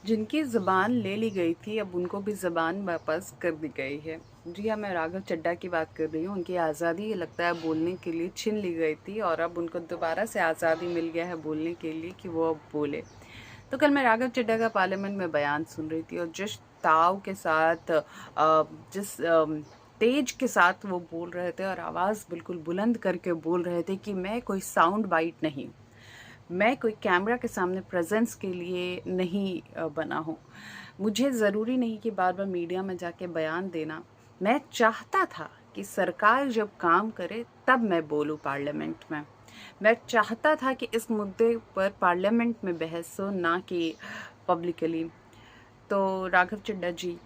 जिनकी ज़बान ले ली गई थी, अब उनको भी ज़बान वापस कर दी गई है। जी हाँ, मैं राघव चड्ढा की बात कर रही हूँ। उनकी आज़ादी ये लगता है बोलने के लिए छीन ली गई थी और अब उनको दोबारा से आज़ादी मिल गया है बोलने के लिए कि वो अब बोले। तो कल मैं राघव चड्ढा का पार्लियामेंट में बयान सुन रही थी और जिस ताव के साथ जिस तेज के साथ वो बोल रहे थे और आवाज़ बिल्कुल बुलंद करके बोल रहे थे कि मैं कोई साउंड बाइट नहीं, मैं कोई कैमरा के सामने प्रेजेंस के लिए नहीं बना हूँ। मुझे ज़रूरी नहीं कि बार बार मीडिया में जाके बयान देना। मैं चाहता था कि सरकार जब काम करे तब मैं बोलूँ पार्लियामेंट में। मैं चाहता था कि इस मुद्दे पर पार्लियामेंट में बहस हो, ना कि पब्लिकली। तो राघव चड्ढा जी,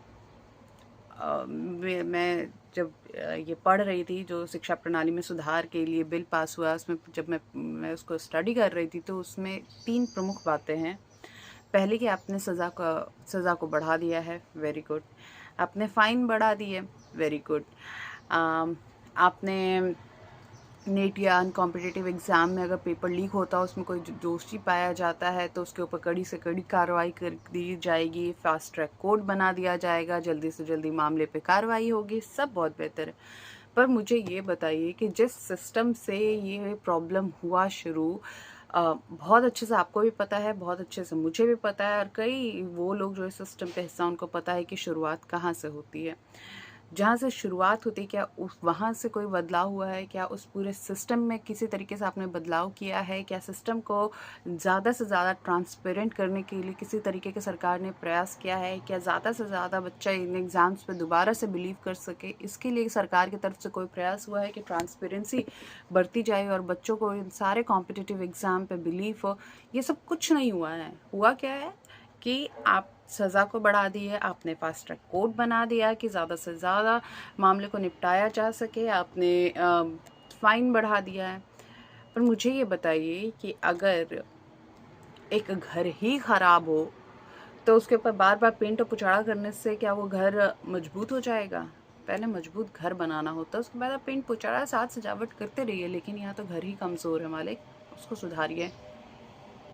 मैं जब ये पढ़ रही थी जो शिक्षा प्रणाली में सुधार के लिए बिल पास हुआ, उसमें जब मैं उसको स्टडी कर रही थी तो उसमें 3 प्रमुख बातें हैं। पहले कि आपने सज़ा को बढ़ा दिया है, वेरी गुड। आपने फ़ाइन बढ़ा दी है, वेरी गुड। आपने नेट या कॉम्पिटिटिव एग्ज़ाम में अगर पेपर लीक होता है, उसमें कोई दोषी पाया जाता है तो उसके ऊपर कड़ी से कड़ी कार्रवाई कर दी जाएगी, फास्ट ट्रैक कोर्ट बना दिया जाएगा, जल्दी से जल्दी मामले पे कार्रवाई होगी, सब बहुत बेहतर है। पर मुझे ये बताइए कि जिस सिस्टम से ये प्रॉब्लम हुआ शुरू, बहुत अच्छे से आपको भी पता है, बहुत अच्छे से मुझे भी पता है और कई वो लोग जो इस सिस्टम का हिस्सा, उनको पता है कि शुरुआत कहाँ से होती है। जहाँ से शुरुआत होती है, क्या उस वहाँ से कोई बदलाव हुआ है? क्या उस पूरे सिस्टम में किसी तरीके से आपने बदलाव किया है? क्या सिस्टम को ज़्यादा से ज़्यादा ट्रांसपेरेंट करने के लिए किसी तरीके के सरकार ने प्रयास किया है? क्या ज़्यादा से ज़्यादा बच्चा इन एग्ज़ाम्स पे दोबारा से बिलीव कर सके, इसके लिए सरकार की तरफ से कोई प्रयास हुआ है कि ट्रांसपेरेंसी बढ़ती जाए और बच्चों को इन सारे कॉम्पिटिटिव एग्ज़ाम पे बिलीव हो? ये सब कुछ नहीं हुआ है। हुआ क्या है कि आप सज़ा को बढ़ा दी है, आपने फास्ट ट्रैक कोर्ट बना दिया कि ज़्यादा से ज़्यादा मामले को निपटाया जा सके, आपने फ़ाइन बढ़ा दिया है। पर मुझे ये बताइए कि अगर एक घर ही ख़राब हो, तो उसके ऊपर बार-बार पेंट और पुचाड़ा करने से क्या वो घर मजबूत हो जाएगा? पहले मजबूत घर बनाना होता है, उसके बाद आप पेंट पुचाड़ा साज सजावट करते रहिए, लेकिन यहाँ तो घर ही कमज़ोर है मालिक, उसको सुधारिए।